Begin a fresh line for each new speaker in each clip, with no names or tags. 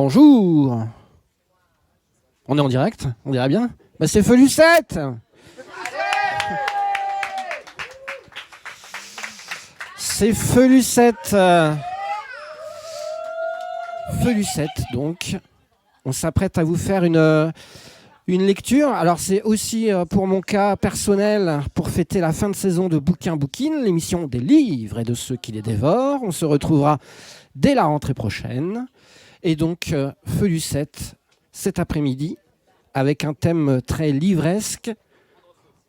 Bonjour. On est en direct, on dirait bien. C'est Feu Lucette. C'est Feu Lucette. Feu Lucette, donc. On s'apprête à vous faire une lecture. Alors c'est aussi pour mon cas personnel, pour fêter la fin de saison de Bouquin Bouquine, l'émission des livres et de ceux qui les dévorent. On se retrouvera dès la rentrée prochaine. Et donc Feu Lucette cet après-midi avec un thème très livresque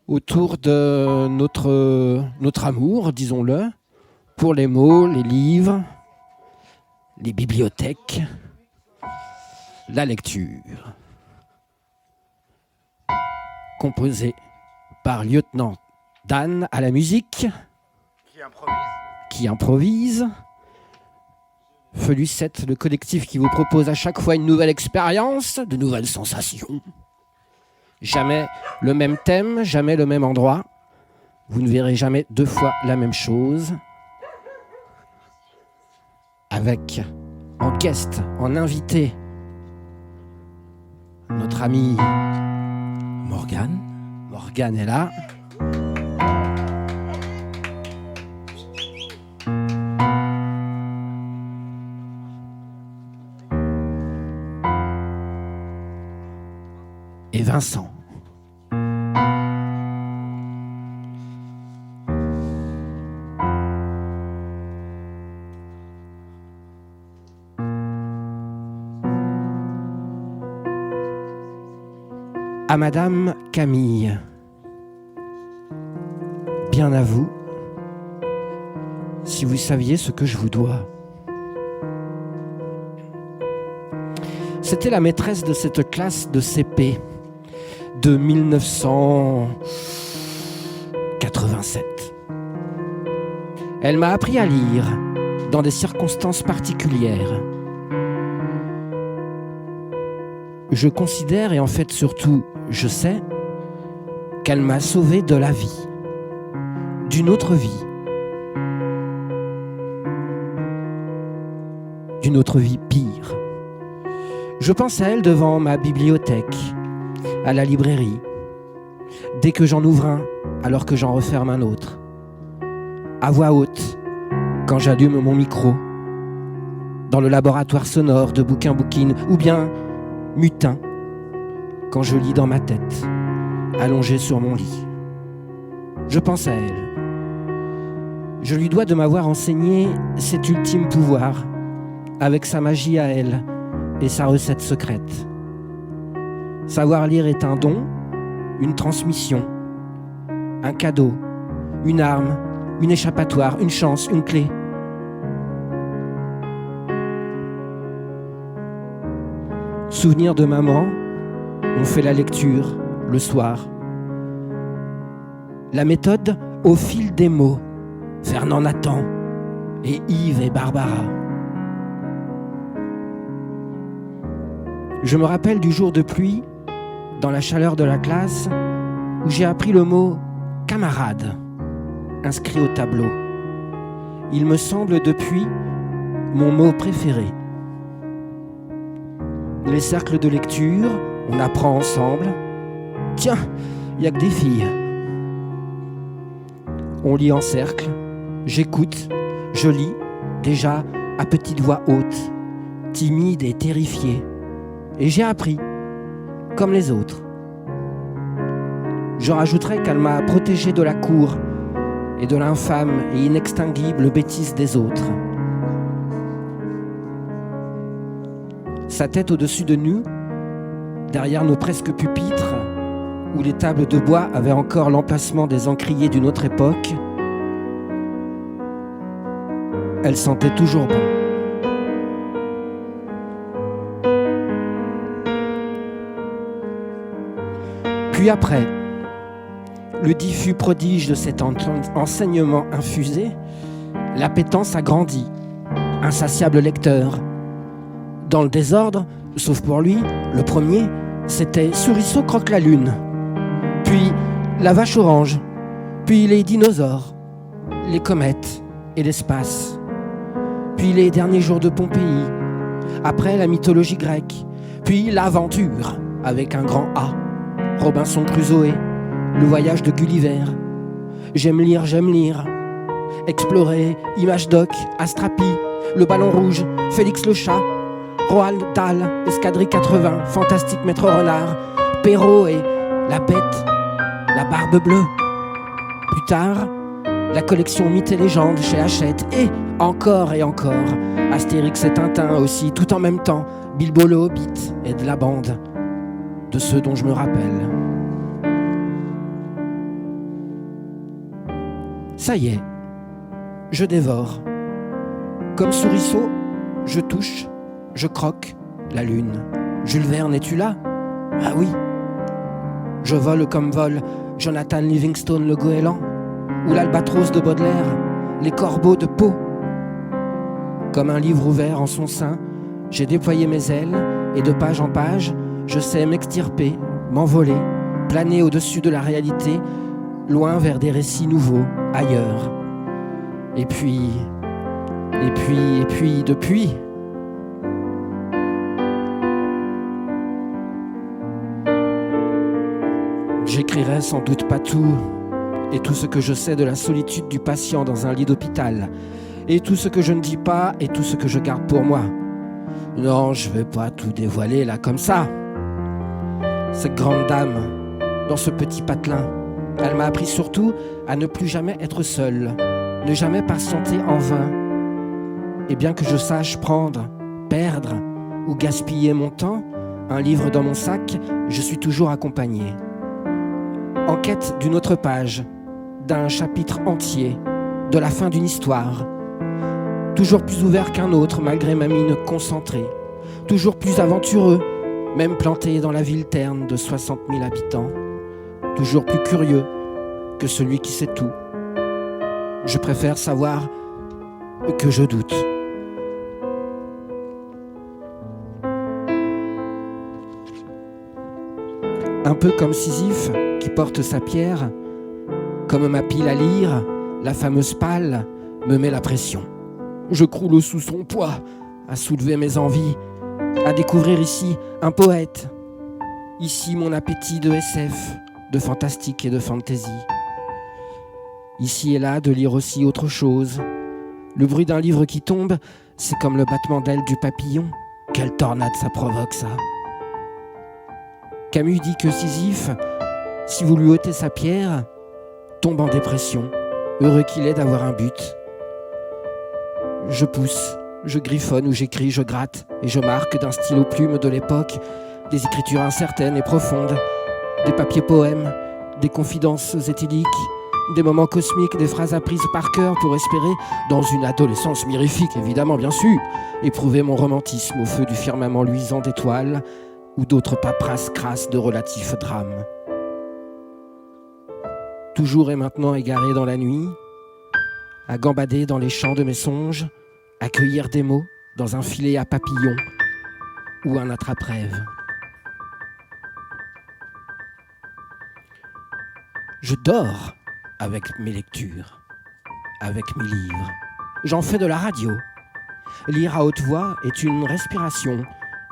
autour de notre amour, disons-le, pour les mots, les livres, les bibliothèques, la lecture. Composé par Lieutenant Dan à la musique, qui improvise. Feu Lucette, le collectif qui vous propose à chaque fois une nouvelle expérience, de nouvelles sensations. Jamais le même thème, jamais le même endroit. Vous ne verrez jamais deux fois la même chose. Avec en guest, en invité, notre ami
Morgane.
Morgane est là. Et Vincent. À Madame Camille, bien à vous, si vous saviez ce que je vous dois. C'était la maîtresse de cette classe de CP de 1987. Elle m'a appris à lire dans des circonstances particulières. Je considère, et en fait surtout je sais, qu'elle m'a sauvé de la vie, d'une autre vie, d'une autre vie pire. Je pense à elle devant ma bibliothèque, à la librairie, dès que j'en ouvre un, alors que j'en referme un autre, à voix haute, quand j'allume mon micro, dans le laboratoire sonore de Bouquin Bouquine, ou bien mutin, quand je lis dans ma tête, allongé sur mon lit. Je pense à elle. Je lui dois de m'avoir enseigné cet ultime pouvoir, avec sa magie à elle et sa recette secrète. Savoir lire est un don, une transmission, un cadeau, une arme, une échappatoire, une chance, une clé. Souvenir de maman, on fait la lecture le soir. La méthode au fil des mots, Fernand Nathan et Yves et Barbara. Je me rappelle du jour de pluie, dans la chaleur de la classe, où j'ai appris le mot « camarade » inscrit au tableau. Il me semble depuis mon mot préféré. Les cercles de lecture, on apprend ensemble. Tiens, il n'y a que des filles. On lit en cercle, j'écoute, je lis, déjà à petite voix haute, timide et terrifiée. Et j'ai appris, comme les autres. Je rajouterai qu'elle m'a protégé de la cour et de l'infâme et inextinguible bêtise des autres. Sa tête au-dessus de nous, derrière nos presque pupitres, où les tables de bois avaient encore l'emplacement des encriers d'une autre époque, elle sentait toujours bon. Puis après, le diffus prodige de cet enseignement infusé, l'appétence a grandi, insatiable lecteur. Dans le désordre, sauf pour lui, le premier, c'était Souriceau croque la lune, puis la vache orange, puis les dinosaures, les comètes et l'espace, puis les derniers jours de Pompéi, après la mythologie grecque, puis l'aventure avec un grand A, Robinson Crusoe, le voyage de Gulliver. J'aime lire, explorer, Image Doc, Astrapi, le ballon rouge, Félix le chat, Roald Dahl, Escadrille 80, Fantastique Maître Renard, Perrault et la bête, la barbe bleue. Plus tard, la collection Mythes et légendes chez Hachette et encore, Astérix et Tintin aussi, tout en même temps, Bilbo le Hobbit et de la bande, de ceux dont je me rappelle. Ça y est, je dévore. Comme Souriceau, je touche, je croque la lune. Jules Verne, es-tu là? Ah oui. Je vole comme vole Jonathan Livingstone le goéland, ou l'albatros de Baudelaire, les corbeaux de Pau. Comme un livre ouvert en son sein, j'ai déployé mes ailes, et de page en page, je sais m'extirper, m'envoler, planer au-dessus de la réalité, loin vers des récits nouveaux, ailleurs. Et puis, depuis... J'écrirai sans doute pas tout, et tout ce que je sais de la solitude du patient dans un lit d'hôpital, et tout ce que je ne dis pas, et tout ce que je garde pour moi. Non, je vais pas tout dévoiler là comme ça. Cette grande dame, dans ce petit patelin, elle m'a appris surtout à ne plus jamais être seule, ne jamais patienter en vain. Et bien que je sache prendre, perdre ou gaspiller mon temps, un livre dans mon sac, je suis toujours accompagné. En quête d'une autre page, d'un chapitre entier, de la fin d'une histoire. Toujours plus ouvert qu'un autre malgré ma mine concentrée. Toujours plus aventureux, même planté dans la ville terne de 60 000 habitants. Toujours plus curieux que celui qui sait tout. Je préfère savoir que je doute. Un peu comme Sisyphe qui porte sa pierre, comme ma pile à lire, la fameuse pale me met la pression. Je croule sous son poids, à soulever mes envies, à découvrir ici un poète, ici mon appétit de SF, de fantastique et de fantasy. Ici et là de lire aussi autre chose. Le bruit d'un livre qui tombe, c'est comme le battement d'ailes du papillon. Quelle tornade ça provoque, ça! Camus dit que Sisyphe, si vous lui ôtez sa pierre, tombe en dépression, heureux qu'il est d'avoir un but. Je pousse, je griffonne ou j'écris, je gratte et je marque d'un stylo plume de l'époque des écritures incertaines et profondes, des papiers poèmes, des confidences éthyliques, des moments cosmiques, des phrases apprises par cœur pour espérer, dans une adolescence mirifique évidemment bien sûr, éprouver mon romantisme au feu du firmament luisant d'étoiles ou d'autres paperasses crasses de relatifs drames. Toujours et maintenant égaré dans la nuit, à gambader dans les champs de mes songes, à cueillir des mots dans un filet à papillons ou un attrape-rêve. Je dors avec mes lectures, avec mes livres. J'en fais de la radio. Lire à haute voix est une respiration,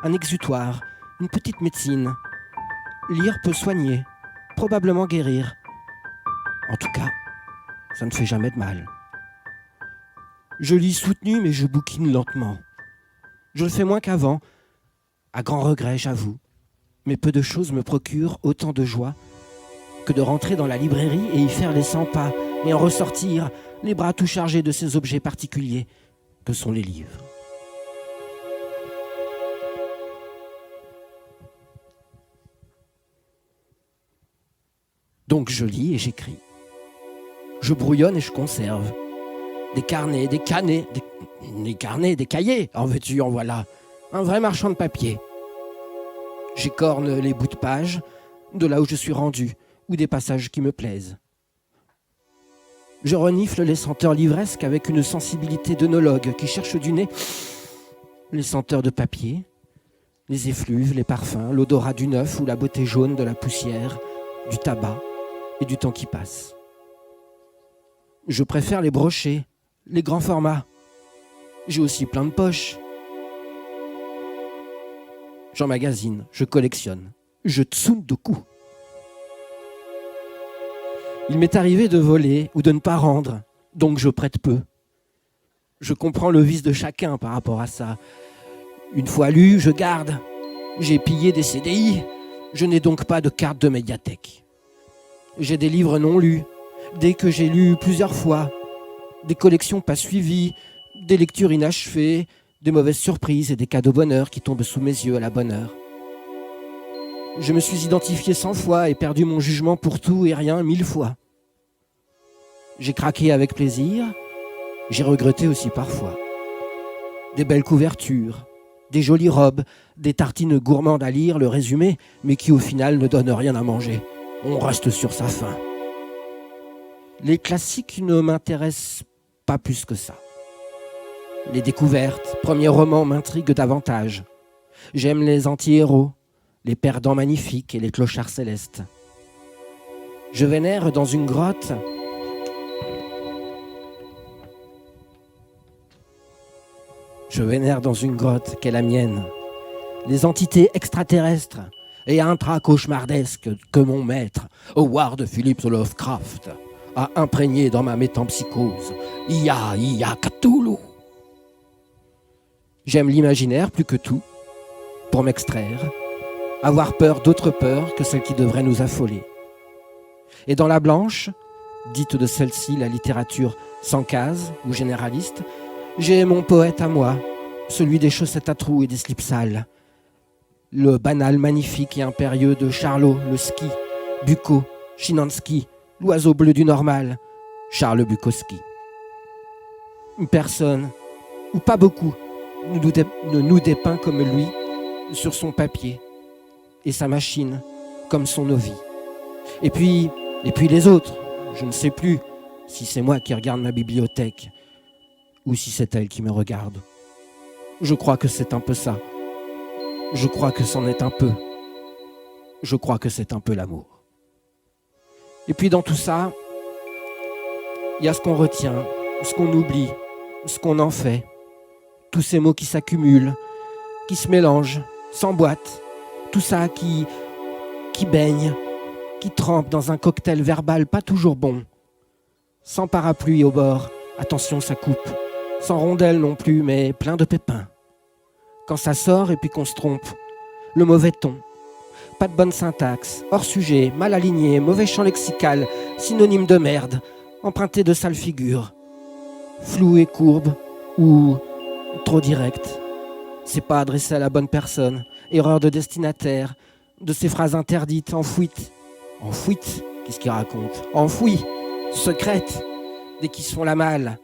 un exutoire, une petite médecine. Lire peut soigner, probablement guérir. En tout cas, ça ne fait jamais de mal. Je lis soutenu, mais je bouquine lentement. Je le fais moins qu'avant, à grand regret, j'avoue. Mais peu de choses me procurent autant de joie que de rentrer dans la librairie et y faire les 100 pas, et en ressortir, les bras tout chargés de ces objets particuliers que sont les livres. Donc je lis et j'écris. Je brouillonne et je conserve. Des carnets, des canets, des carnets, des cahiers, en veux-tu, en voilà. Un vrai marchand de papier. J'écorne les bouts de pages, de là où je suis rendu, ou des passages qui me plaisent. Je renifle les senteurs livresques avec une sensibilité d'œnologue qui cherche du nez les senteurs de papier, les effluves, les parfums, l'odorat du neuf ou la beauté jaune de la poussière, du tabac et du temps qui passe. Je préfère les brochets, les grands formats. J'ai aussi plein de poches. j'emmagasine, je collectionne, je tsundoku. Il m'est arrivé de voler ou de ne pas rendre, donc je prête peu. Je comprends le vice de chacun par rapport à ça. Une fois lu, je garde. J'ai pillé des CDI, je n'ai donc pas de carte de médiathèque. J'ai des livres non lus, des que j'ai lus plusieurs fois, des collections pas suivies, des lectures inachevées, des mauvaises surprises et des cadeaux bonheur qui tombent sous mes yeux à la bonne heure. Je me suis identifié 100 fois et perdu mon jugement pour tout et rien 1000 fois. J'ai craqué avec plaisir, j'ai regretté aussi parfois. Des belles couvertures, des jolies robes, des tartines gourmandes à lire, le résumé, mais qui au final ne donnent rien à manger. On reste sur sa faim. Les classiques ne m'intéressent pas plus que ça. Les découvertes, premiers romans m'intriguent davantage. J'aime les anti-héros, les perdants magnifiques et les clochards célestes. Je vénère dans une grotte qu'est la mienne. Les entités extraterrestres et intra-cauchemardesques que mon maître, Howard Phillips Lovecraft, a imprégné dans ma métempsychose. Ia Cthulhu. J'aime l'imaginaire plus que tout, pour m'extraire, avoir peur d'autres peurs que celles qui devraient nous affoler. Et dans la blanche, dite de celle-ci la littérature sans case ou généraliste, j'ai mon poète à moi, celui des chaussettes à trous et des slips sales. Le banal magnifique et impérieux de Charlot, le ski, Bucco, Chinansky, l'oiseau bleu du normal, Charles Bukowski. Personne, ou pas beaucoup, ne nous dépeint comme lui sur son papier et sa machine comme son ovi. Et puis les autres, je ne sais plus si c'est moi qui regarde ma bibliothèque ou si c'est elle qui me regarde. Je crois que c'est un peu ça. Je crois que c'en est un peu. Je crois que c'est un peu l'amour. Et puis dans tout ça, il y a ce qu'on retient, ce qu'on oublie, ce qu'on en fait. Tous ces mots qui s'accumulent, qui se mélangent, s'emboîtent. Tout ça qui baigne, qui trempe dans un cocktail verbal pas toujours bon. Sans parapluie au bord, attention ça coupe. Sans rondelle non plus, mais plein de pépins. Quand ça sort et puis qu'on se trompe, le mauvais ton, pas de bonne syntaxe, hors sujet, mal aligné, mauvais champ lexical, synonyme de merde, emprunté de sale figure, flou et courbe ou trop direct. C'est pas adressé à la bonne personne, erreur de destinataire, de ces phrases interdites, enfouites. Enfouites, qu'est-ce qu'il raconte? Enfouies, secrètes, des qui se font la malle.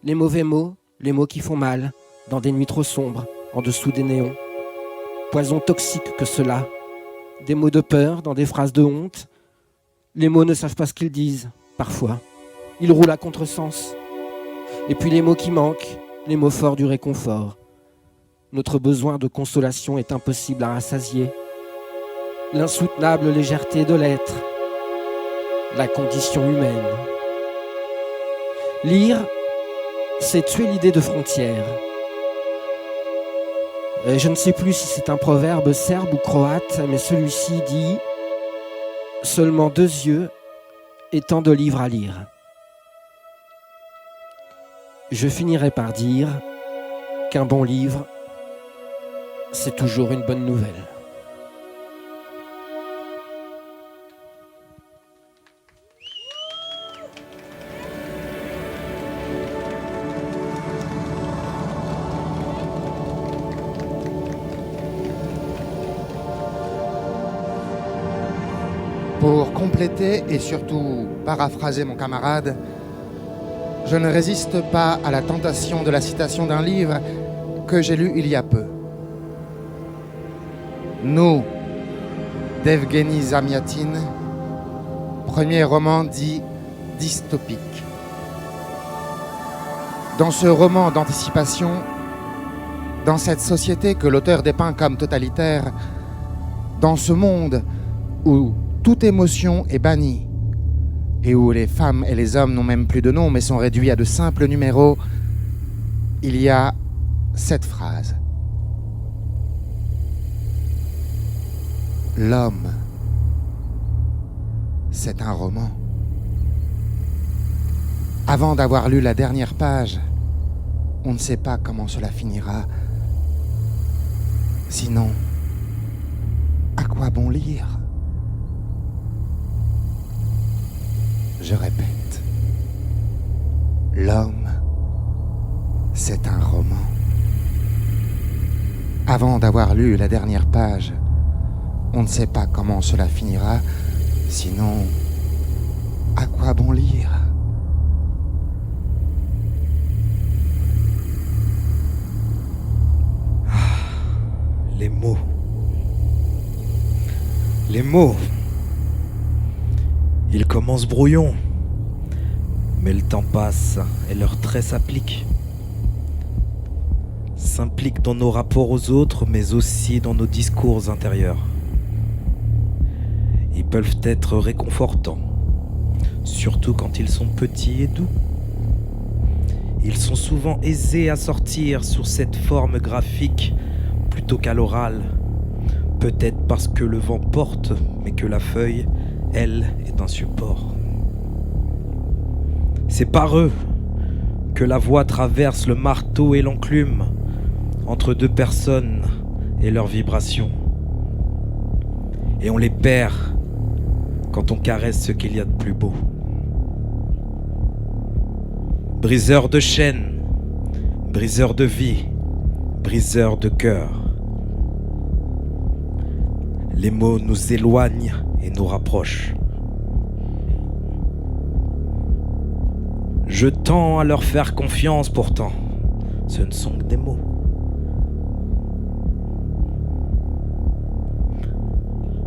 Les mauvais mots, les mots qui font mal, dans des nuits trop sombres, en dessous des néons. Poison toxique que cela. Des mots de peur dans des phrases de honte. Les mots ne savent pas ce qu'ils disent, parfois. Ils roulent à contresens. Et puis les mots qui manquent, les mots forts du réconfort. Notre besoin de consolation est impossible à rassasier. L'insoutenable légèreté de l'être. La condition humaine. Lire, c'est tuer l'idée de frontière. Je ne sais plus si c'est un proverbe serbe ou croate, mais celui-ci dit « Seulement 2 yeux et tant de livres à lire ». Je finirai par dire qu'un bon livre, c'est toujours une bonne nouvelle.
Pour compléter et surtout paraphraser mon camarade, je ne résiste pas à la tentation de la citation d'un livre que j'ai lu il y a peu. Nous, d'Evgueni Zamyatin, premier roman dit dystopique. Dans ce roman d'anticipation, dans cette société que l'auteur dépeint comme totalitaire, dans ce monde où toute émotion est bannie et où les femmes et les hommes n'ont même plus de nom mais sont réduits à de simples numéros, il y a cette phrase. L'homme, c'est un roman. Avant d'avoir lu la dernière page, on ne sait pas comment cela finira. Sinon, à quoi bon lire? Je répète, l'homme, c'est un roman. Avant d'avoir lu la dernière page, on ne sait pas comment cela finira. Sinon, à quoi bon lire?
Les mots. Les mots. Ils commencent brouillons, mais le temps passe et leurs traits s'appliquent. S'impliquent dans nos rapports aux autres, mais aussi dans nos discours intérieurs. Ils peuvent être réconfortants, surtout quand ils sont petits et doux. Ils sont souvent aisés à sortir sous cette forme graphique plutôt qu'à l'oral. Peut-être parce que le vent porte, mais que la feuille, elle, est un support. C'est par eux que la voix traverse le marteau et l'enclume entre deux personnes et leurs vibrations. Et on les perd quand on caresse ce qu'il y a de plus beau. Briseur de chaînes, briseur de vie, briseur de cœur. Les mots nous éloignent et nous rapprochent. Je tends à leur faire confiance pourtant, ce ne sont que des mots.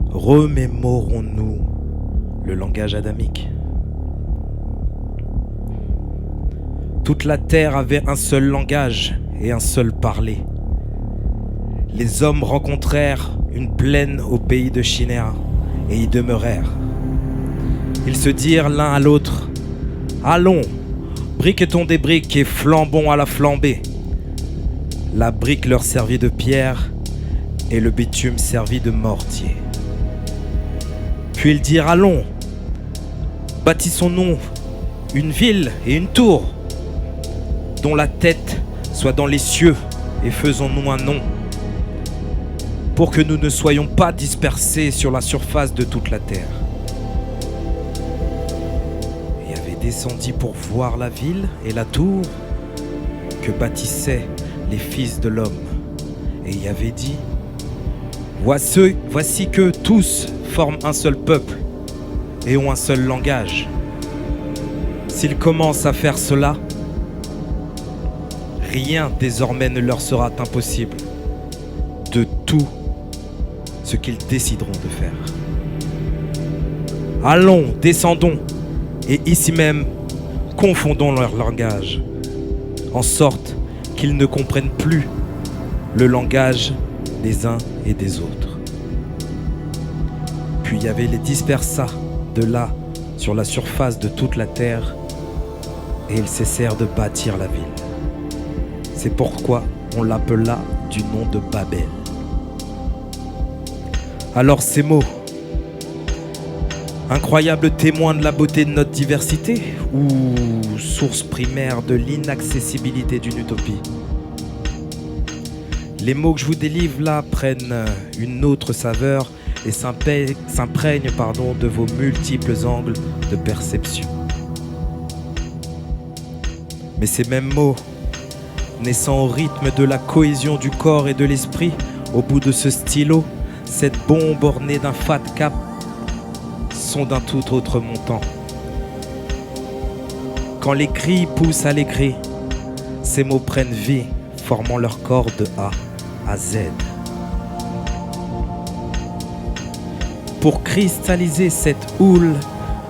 Remémorons-nous le langage adamique. Toute la terre avait un seul langage et un seul parler. Les hommes rencontrèrent une plaine au pays de Shinéa et y demeurèrent. Ils se dirent l'un à l'autre: allons, briquetons des briques et flambons à la flambée. La brique leur servit de pierre et le bitume servit de mortier. Puis ils dirent: allons, bâtissons-nous une ville et une tour, dont la tête soit dans les cieux, et faisons-nous un nom, pour que nous ne soyons pas dispersés sur la surface de toute la terre. Et avait descendu pour voir la ville et la tour que bâtissaient les fils de l'homme, et y avait dit: voici que tous forment un seul peuple et ont un seul langage. S'ils commencent à faire cela, rien désormais ne leur sera impossible de tout ce qu'ils décideront de faire. Allons, descendons, et ici même, confondons leur langage, en sorte qu'ils ne comprennent plus le langage des uns et des autres. Puis Yahvé les dispersa de là sur la surface de toute la terre, et ils cessèrent de bâtir la ville. C'est pourquoi on l'appela du nom de Babel. Alors ces mots, incroyables témoins de la beauté de notre diversité, ou source primaire de l'inaccessibilité d'une utopie? Les mots que je vous délivre là prennent une autre saveur et s'imprègnent de vos multiples angles de perception. Mais ces mêmes mots, naissant au rythme de la cohésion du corps et de l'esprit, au bout de ce stylo, cette bombe ornée d'un fat cap, sont d'un tout autre montant. Quand les cris poussent à l'écrit, ces mots prennent vie, formant leur corps de A à Z. Pour cristalliser cette houle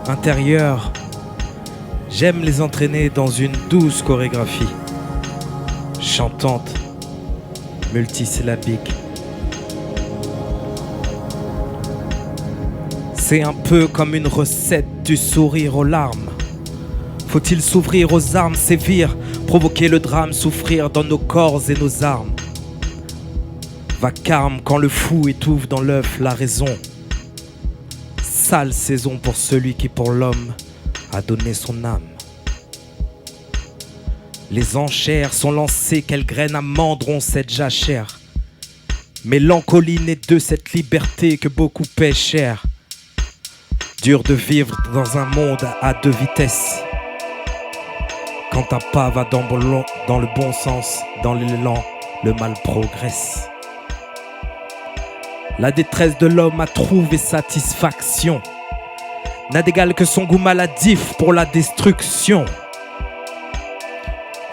intérieure, j'aime les entraîner dans une douce chorégraphie, chantante, multisyllabique. C'est un peu comme une recette du sourire aux larmes. Faut-il s'ouvrir aux armes, sévir, provoquer le drame, souffrir dans nos corps et nos armes? Vacarme quand le fou étouffe dans l'œuf la raison. sale saison pour celui qui pour l'homme a donné son âme. Les enchères sont lancées, quelles graines amendront cette jachère. Mélancolie née de cette liberté que beaucoup paient cher. Dur de vivre dans un monde à deux vitesses. Quand un pas va dans le bon sens, dans l'élan, le mal progresse. La détresse de l'homme a trouvé satisfaction. N'a d'égal que son goût maladif pour la destruction.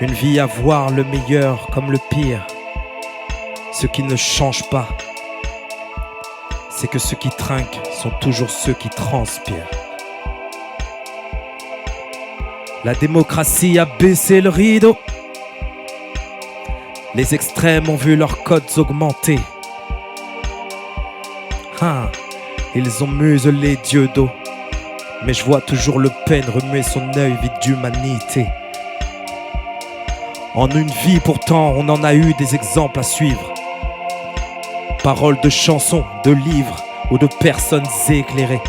Une vie à voir le meilleur comme le pire. Ce qui ne change pas, c'est que ceux qui trinquent sont toujours ceux qui transpirent. La démocratie a baissé le rideau. Les extrêmes ont vu leurs codes augmenter. Ils ont muselé Dieu d'eau. Mais je vois toujours Le Pen remuer son œil vide d'humanité. En une vie pourtant, on en a eu des exemples à suivre. Paroles de chansons, de livres ou de personnes éclairées.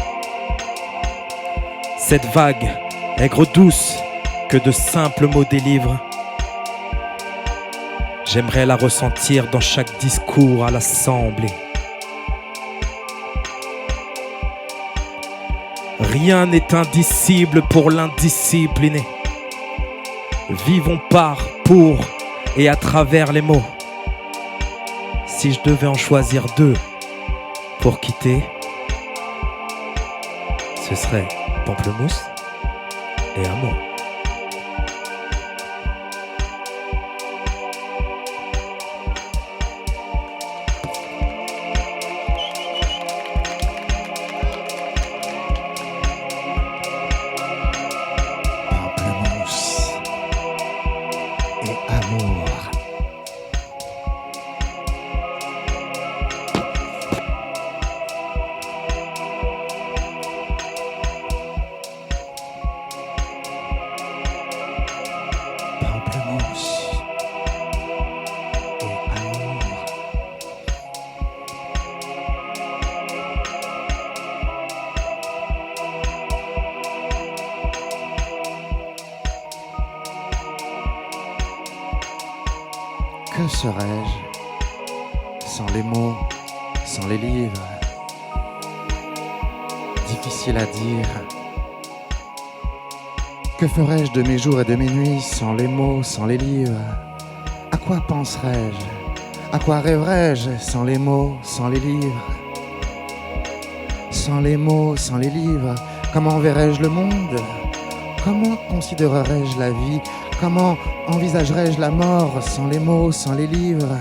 Cette vague, aigre douce, que de simples mots délivrent. J'aimerais la ressentir dans chaque discours à l'Assemblée. Rien n'est indicible pour l'indiscipliné. Vivons par, pour et à travers les mots. Si je devais en choisir deux pour quitter, ce serait pamplemousse et amour.
Pamplemousse et amour. Pamplemousse et amour. Que serais-je sans les mots, sans les livres? Difficile à dire. Que ferais-je de mes jours et de mes nuits sans les mots, sans les livres? À quoi penserais-je? À quoi rêverais-je sans les mots, sans les livres? Sans les mots, sans les livres, comment verrais-je le monde? Comment considérerais-je la vie? Comment envisagerais-je la mort sans les mots, sans les livres?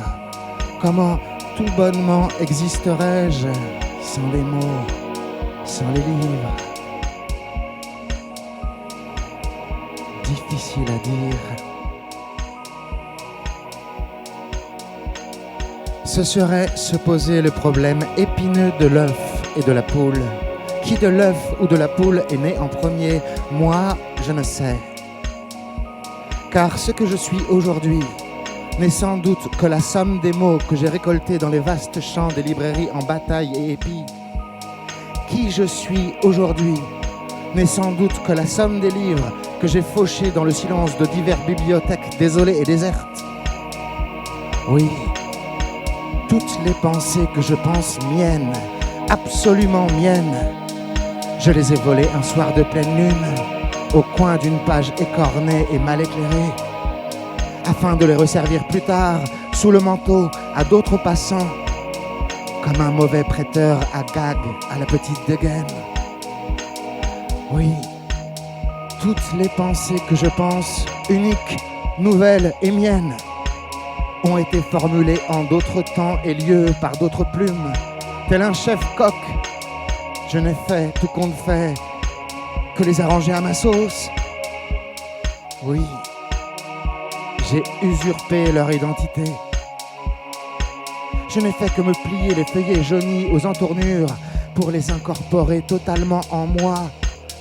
Comment tout bonnement existerais-je sans les mots, sans les livres? Difficile à dire. Ce serait se poser le problème épineux de l'œuf et de la poule. Qui de l'œuf ou de la poule est né en premier? Moi, je ne sais. Car ce que je suis aujourd'hui n'est sans doute que la somme des mots que j'ai récoltés dans les vastes champs des librairies en bataille et épis. Qui je suis aujourd'hui n'est sans doute que la somme des livres que j'ai fauchés dans le silence de diverses bibliothèques désolées et désertes. Oui, toutes les pensées que je pense miennes, absolument miennes, je les ai volées un soir de pleine lune, au coin d'une page écornée et mal éclairée, afin de les resservir plus tard, sous le manteau, à d'autres passants, comme un mauvais prêteur à gag à la petite dégaine. Oui, toutes les pensées que je pense, uniques, nouvelles et miennes, ont été formulées en d'autres temps et lieux par d'autres plumes, tel un chef coq. Je n'ai fait, tout compte fait, que les arranger à ma sauce. Oui, j'ai usurpé leur identité. Je n'ai fait que me plier les feuillets jaunis aux entournures pour les incorporer totalement en moi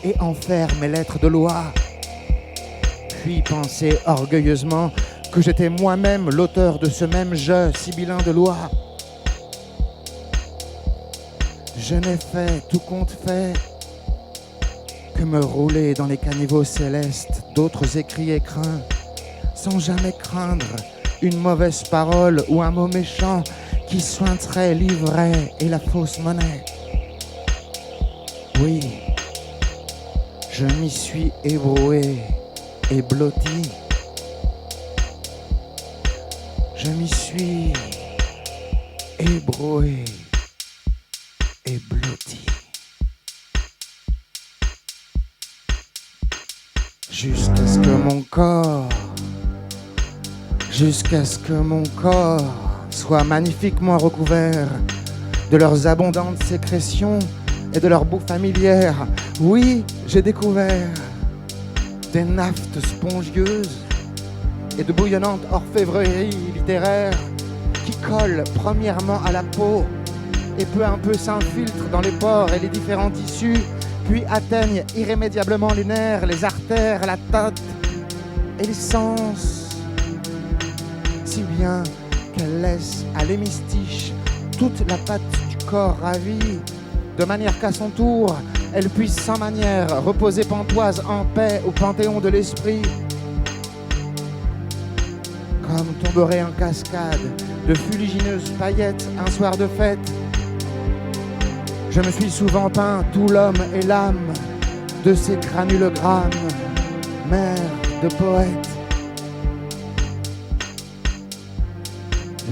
et en faire mes lettres de loi. Puis penser orgueilleusement que j'étais moi-même l'auteur de ce même jeu sibyllin de loi. Je n'ai fait, tout compte fait, que me rouler dans les caniveaux célestes d'autres écrits écrins, sans jamais craindre une mauvaise parole ou un mot méchant qui sointerait l'ivraie et la fausse monnaie. Oui, je m'y suis ébroué et blotti. Je m'y suis ébroué et blotti. Jusqu'à ce que mon corps soit magnifiquement recouvert de leurs abondantes sécrétions et de leur boue familière. Oui, j'ai découvert des naphtes spongieuses et de bouillonnantes orfèvreries littéraires qui collent premièrement à la peau et peu à peu s'infiltrent dans les pores et les différents tissus, puis atteignent irrémédiablement les nerfs, les artères, la tête et les sens, si bien qu'elle laisse à l'hémistiche toute la pâte du corps ravi, de manière qu'à son tour, elle puisse sans manière reposer pantoise en paix au panthéon de l'esprit. Comme tomberait en cascade de fuligineuses paillettes un soir de fête, je me suis souvent peint tout l'homme et l'âme de ces granulogrammes, mère de poètes.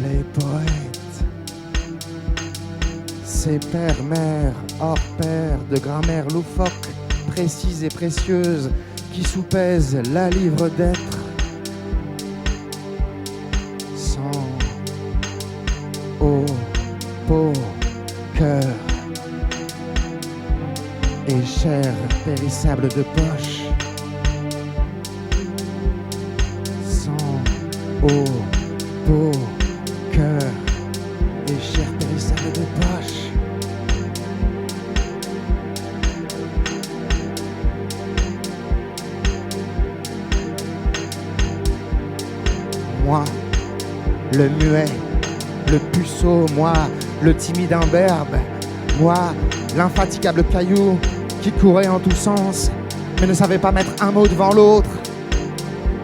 Les poètes, ces pères-mères hors pair de grammaire loufoque, précise et précieuse, qui soupèsent la livre d'être. Sang, eau, peau, cœur et chair périssable de poche. Sang, eau, peau, cœur et chair périssable de poche. Moi, le muet, le puceau, moi, le timide imberbe, moi, l'infatigable caillou qui courait en tous sens, mais ne savait pas mettre un mot devant l'autre.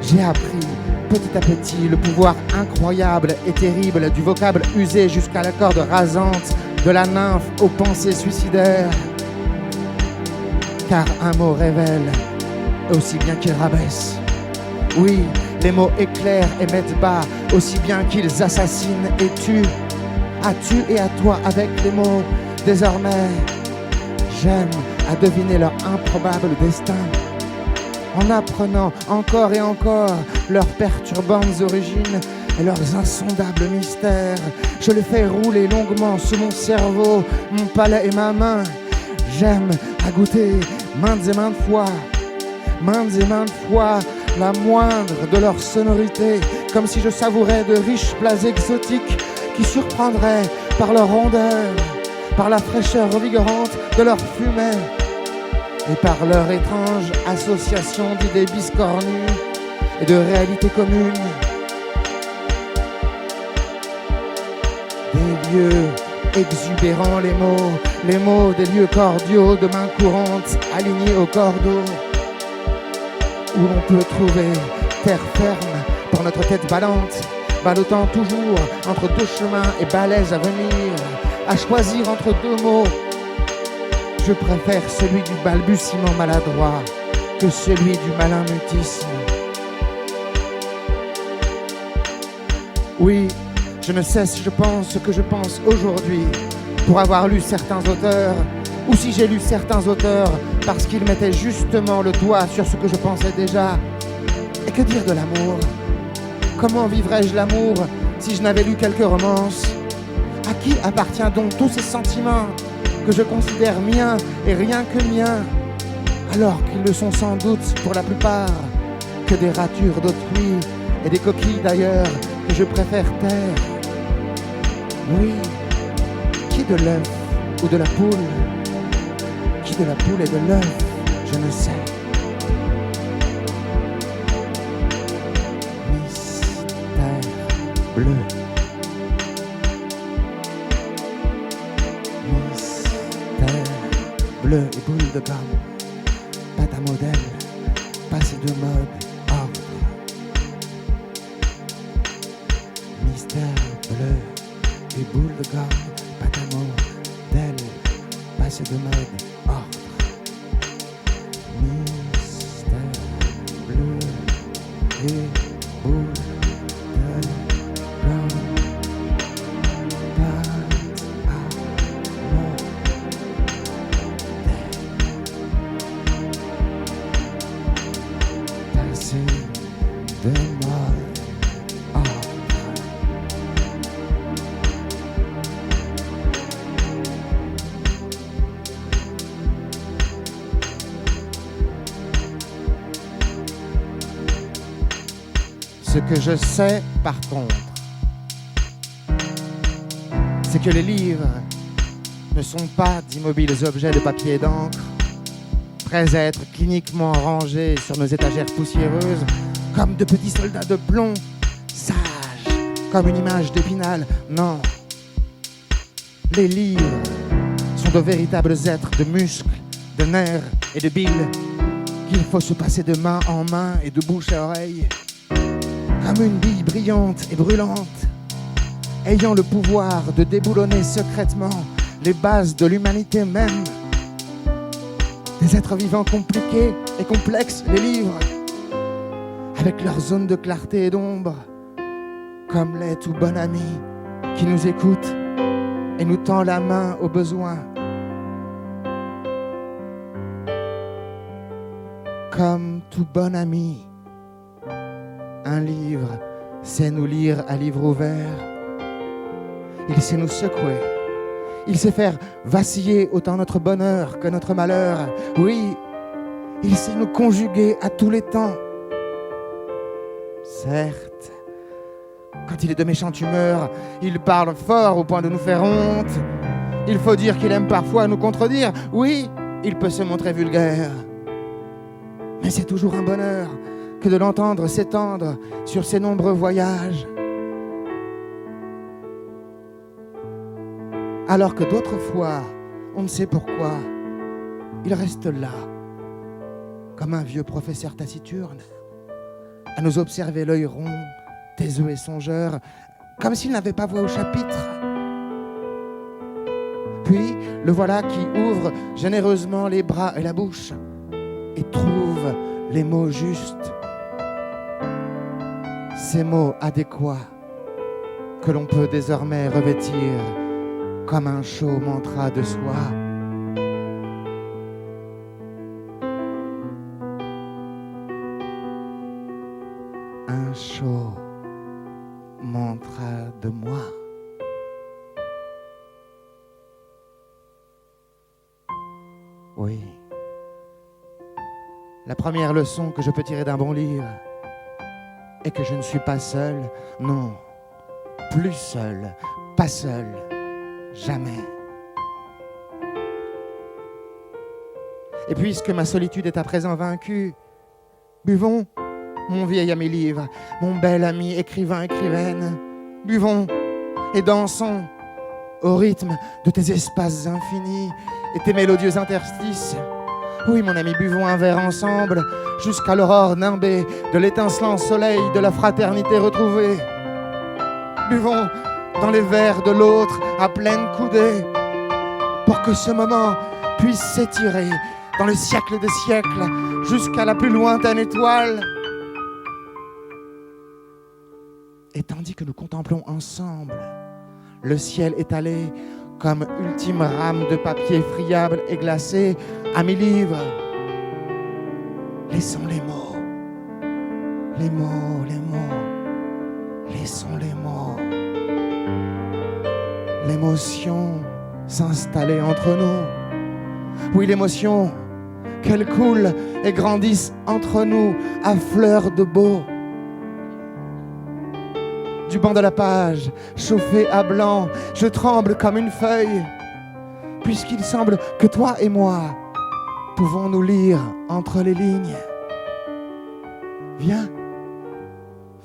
J'ai appris petit à petit le pouvoir incroyable et terrible du vocable usé jusqu'à la corde rasante de la nymphe aux pensées suicidaires. Car un mot révèle aussi bien qu'il rabaisse. Oui, les mots éclairent et mettent bas aussi bien qu'ils assassinent et tuent. À tu et à toi avec les mots, désormais, j'aime à deviner leur improbable destin. En apprenant encore et encore leurs perturbantes origines et leurs insondables mystères, je les fais rouler longuement sous mon cerveau, mon palais et ma main. J'aime à goûter maintes et maintes fois, la moindre de leur sonorité, comme si je savourais de riches plats exotiques qui surprendraient par leur rondeur, par la fraîcheur revigorante de leur fumée et par leur étrange association d'idées biscornues et de réalités communes. Des lieux exubérants, les mots des lieux cordiaux de mains courantes alignés au cordeau, où l'on peut trouver terre ferme pour notre tête ballante, ballottant toujours entre deux chemins et balais à venir, à choisir entre deux mots. Je préfère celui du balbutiement maladroit que celui du malin mutisme. Oui, je ne sais si je pense ce que je pense aujourd'hui pour avoir lu certains auteurs, ou si j'ai lu certains auteurs parce qu'ils mettaient justement le doigt sur ce que je pensais déjà. Et que dire de l'amour ? Comment vivrais-je l'amour si je n'avais lu quelques romances ? À qui appartient donc tous ces sentiments que je considère miens et rien que miens, alors qu'ils ne sont sans doute pour la plupart que des ratures d'autrui et des coquilles d'ailleurs que je préfère taire. Oui, qui de l'œuf ou de la poule ? Qui de la poule et de l'œuf ? Je ne sais. Mystère bleu. Mystère bleu et boule de gomme. pâte à modèle, passé de mode, ordre. Mystère bleu, des boules de gomme, pâte à modèle, passé de mode, ordre. Mystère bleu, des boules de gomme. De mode, ordre. Ce que je sais, par contre, c'est que les livres ne sont pas d'immobiles objets de papier et d'encre, prêts à être cliniquement rangés sur nos étagères poussiéreuses, comme de petits soldats de plomb, sages, comme une image d'Épinal. Non. Les livres sont de véritables êtres de muscles, de nerfs et de bile qu'il faut se passer de main en main et de bouche à oreille, comme une bille brillante et brûlante, ayant le pouvoir de déboulonner secrètement les bases de l'humanité même. Des êtres vivants compliqués et complexes, les livres, avec leurs zones de clarté et d'ombre, comme l'est tout bon ami qui nous écoute et nous tend la main au besoin. Comme tout bon ami, un livre sait nous lire à livre ouvert. Il sait nous secouer. Il sait faire vaciller autant notre bonheur que notre malheur. Oui, il sait nous conjuguer à tous les temps. Certes, quand il est de méchante humeur, il parle fort au point de nous faire honte. Il faut dire qu'il aime parfois nous contredire. Oui, il peut se montrer vulgaire. Mais c'est toujours un bonheur que de l'entendre s'étendre sur ses nombreux voyages. Alors que d'autres fois, on ne sait pourquoi, il reste là, comme un vieux professeur taciturne, à nous observer l'œil rond, taiseux et songeur, comme s'il n'avait pas voix au chapitre. Puis, le voilà qui ouvre généreusement les bras et la bouche et trouve les mots justes, ces mots adéquats que l'on peut désormais revêtir comme un chaud mantra de soi. Un chaud mantra de moi. Oui. La première leçon que je peux tirer d'un bon livre est que je ne suis pas seul, non, plus seul, pas seul, jamais. Et puisque ma solitude est à présent vaincue, buvons, mon vieil ami livre, mon bel ami écrivain, écrivaine, buvons et dansons au rythme de tes espaces infinis et tes mélodieux interstices. Oui, mon ami, buvons un verre ensemble jusqu'à l'aurore nimbée de l'étincelant soleil de la fraternité retrouvée. Buvons dans les verres de l'autre à pleine coudée pour que ce moment puisse s'étirer dans le siècle des siècles jusqu'à la plus lointaine étoile. Et tandis que nous contemplons ensemble le ciel étalé comme ultime rame de papier friable et glacé, amis livres, laissons les mots, les mots, les mots, laissons les mots, l'émotion s'installer entre nous. Oui, l'émotion, qu'elle coule et grandisse entre nous à fleur de beau. Du banc de la page, chauffé à blanc, je tremble comme une feuille, puisqu'il semble que toi et moi pouvons nous lire entre les lignes. Viens,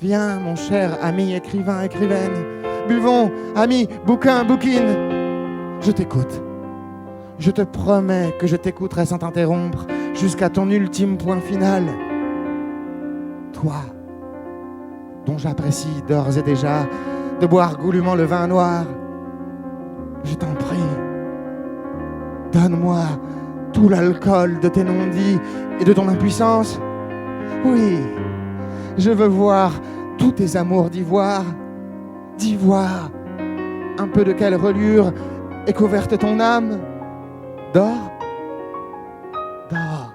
viens, mon cher ami écrivain, écrivaine, buvons, ami, bouquin, bouquine. Je t'écoute. Je te promets que je t'écouterai sans t'interrompre. jusqu'à ton ultime point final. Toi, dont j'apprécie d'ores et déjà de boire goulûment le vin noir, je t'en prie, donne-moi tout l'alcool de tes non-dits et de ton impuissance. Oui, je veux voir tous tes amours d'ivoire, un peu de quelle reliure est couverte ton âme. Dors, dors,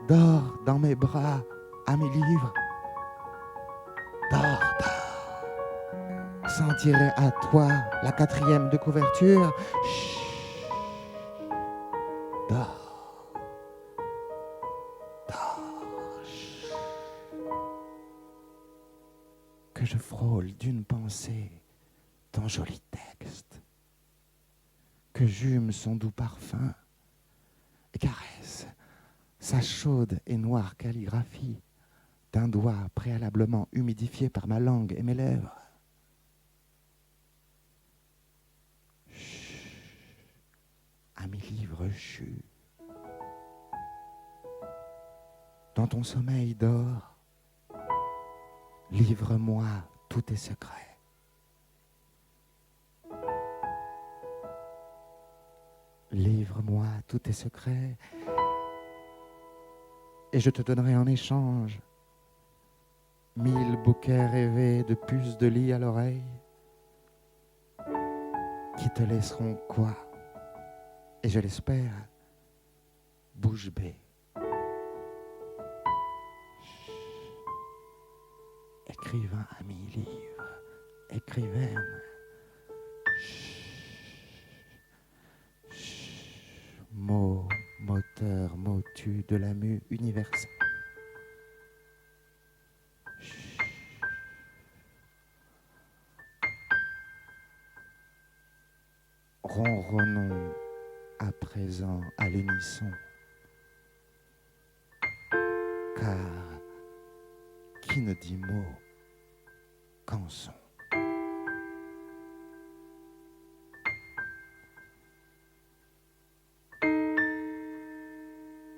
dors dans mes bras à mes livres. Dors, dors, sans tirer à toi la 4e de couverture. Chut. Dors, dors. Chut. Que je frôle d'une pensée ton joli texte, que j'hume son doux parfum et caresse sa chaude et noire calligraphie d'un doigt préalablement humidifié par ma langue et mes lèvres. Chut, à mes livres chus, dans ton sommeil dors, livre-moi tous tes secrets. Livre-moi tous tes secrets et je te donnerai en échange 1000 bouquets rêvés de puces de lit à l'oreille qui te laisseront quoi? Et je l'espère, bouche bée. Écrivain à mes livres, écrivaine. Mot, moteur, motu de la mue universelle. Ronronnons à présent à l'unisson, car qui ne dit mot qu'en son.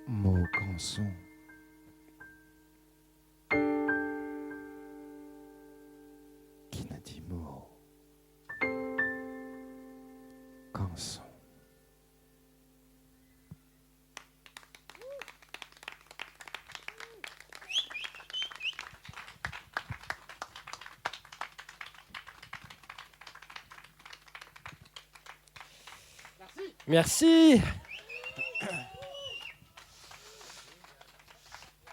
Mot qu'en son. Qui ne dit mot qu'en son.
Merci.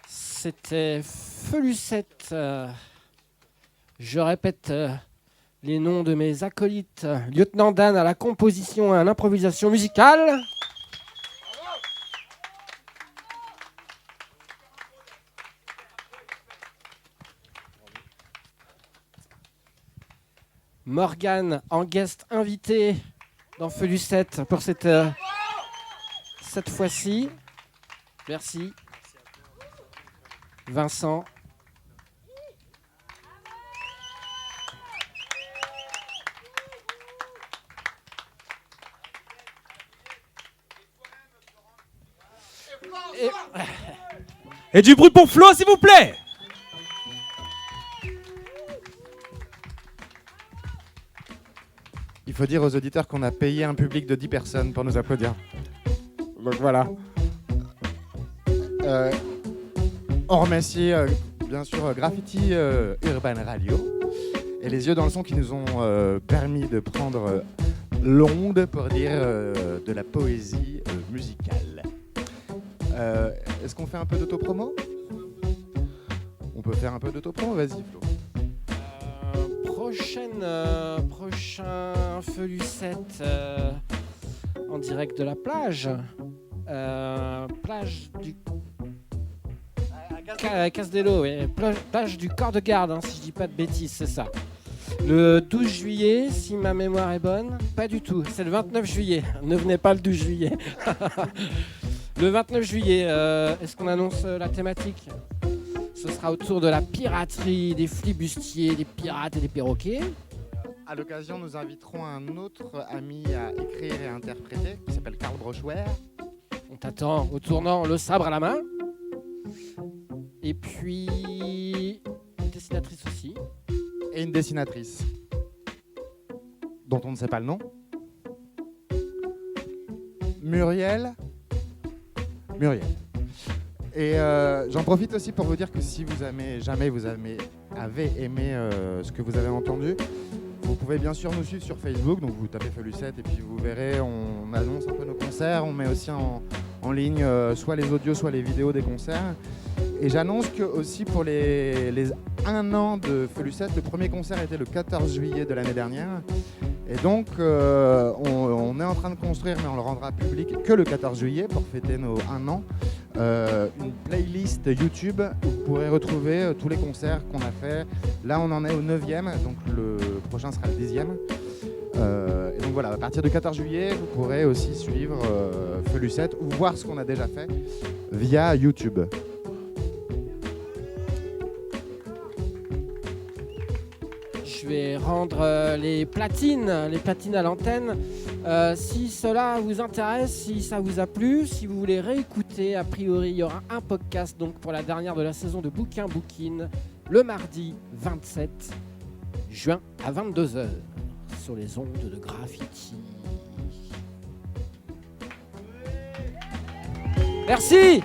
C'était Feu Lucette. Je répète les noms de mes acolytes. Lieutenant Dan à la composition et à l'improvisation musicale. Morgane en guest invité dans Feu Lucette pour cette fois-ci. Merci. Vincent.
Et du bruit pour Flo, s'il vous plaît.
Il faut dire aux auditeurs qu'on a payé un public de 10 personnes pour nous applaudir. Donc voilà. On remercie bien sûr Graffiti Urban Radio et les yeux dans le son qui nous ont permis de prendre l'onde pour dire de la poésie musicale. Est-ce qu'on fait un peu d'autopromo ? On peut faire un peu d'autopromo, vas-y Flo.
Prochain Feu Lucette en direct de la plage. Plage du Casdelot, oui. Plage du corps de garde, hein, si je dis pas de bêtises, c'est ça. Le 12 juillet, si ma mémoire est bonne. Pas du tout, c'est le 29 juillet. Ne venez pas le 12 juillet. Le 29 juillet, est-ce qu'on annonce la thématique ? Ce sera autour de la piraterie, des flibustiers, des pirates et des perroquets.
À l'occasion, nous inviterons un autre ami à écrire et à interpréter qui s'appelle Karl Brochwer.
On t'attend au tournant, le sabre à la main. Et puis, une dessinatrice aussi.
Et une dessinatrice dont on ne sait pas le nom. Muriel. Et j'en profite aussi pour vous dire que si vous avez aimé ce que vous avez entendu, vous pouvez bien sûr nous suivre sur Facebook, donc vous tapez Felucette et puis vous verrez, on annonce un peu nos concerts, on met aussi en ligne soit les audios, soit les vidéos des concerts. Et j'annonce que aussi pour les 1 an de Felucette, le premier concert était le 14 juillet de l'année dernière. Et donc on est en train de construire, mais on le rendra public que le 14 juillet pour fêter nos 1 an, une playlist YouTube où vous pourrez retrouver tous les concerts qu'on a fait. Là on en est au 9e, donc le prochain sera le 10e. Et donc voilà, à partir du 14 juillet, vous pourrez aussi suivre Felucette ou voir ce qu'on a déjà fait via YouTube.
Je vais rendre les platines à l'antenne. Si cela vous intéresse, si ça vous a plu, si vous voulez réécouter, a priori il y aura un podcast donc pour la dernière de la saison de Bouquin Bouquine le mardi 27 juin à 22h sur les ondes de Graffiti. Merci.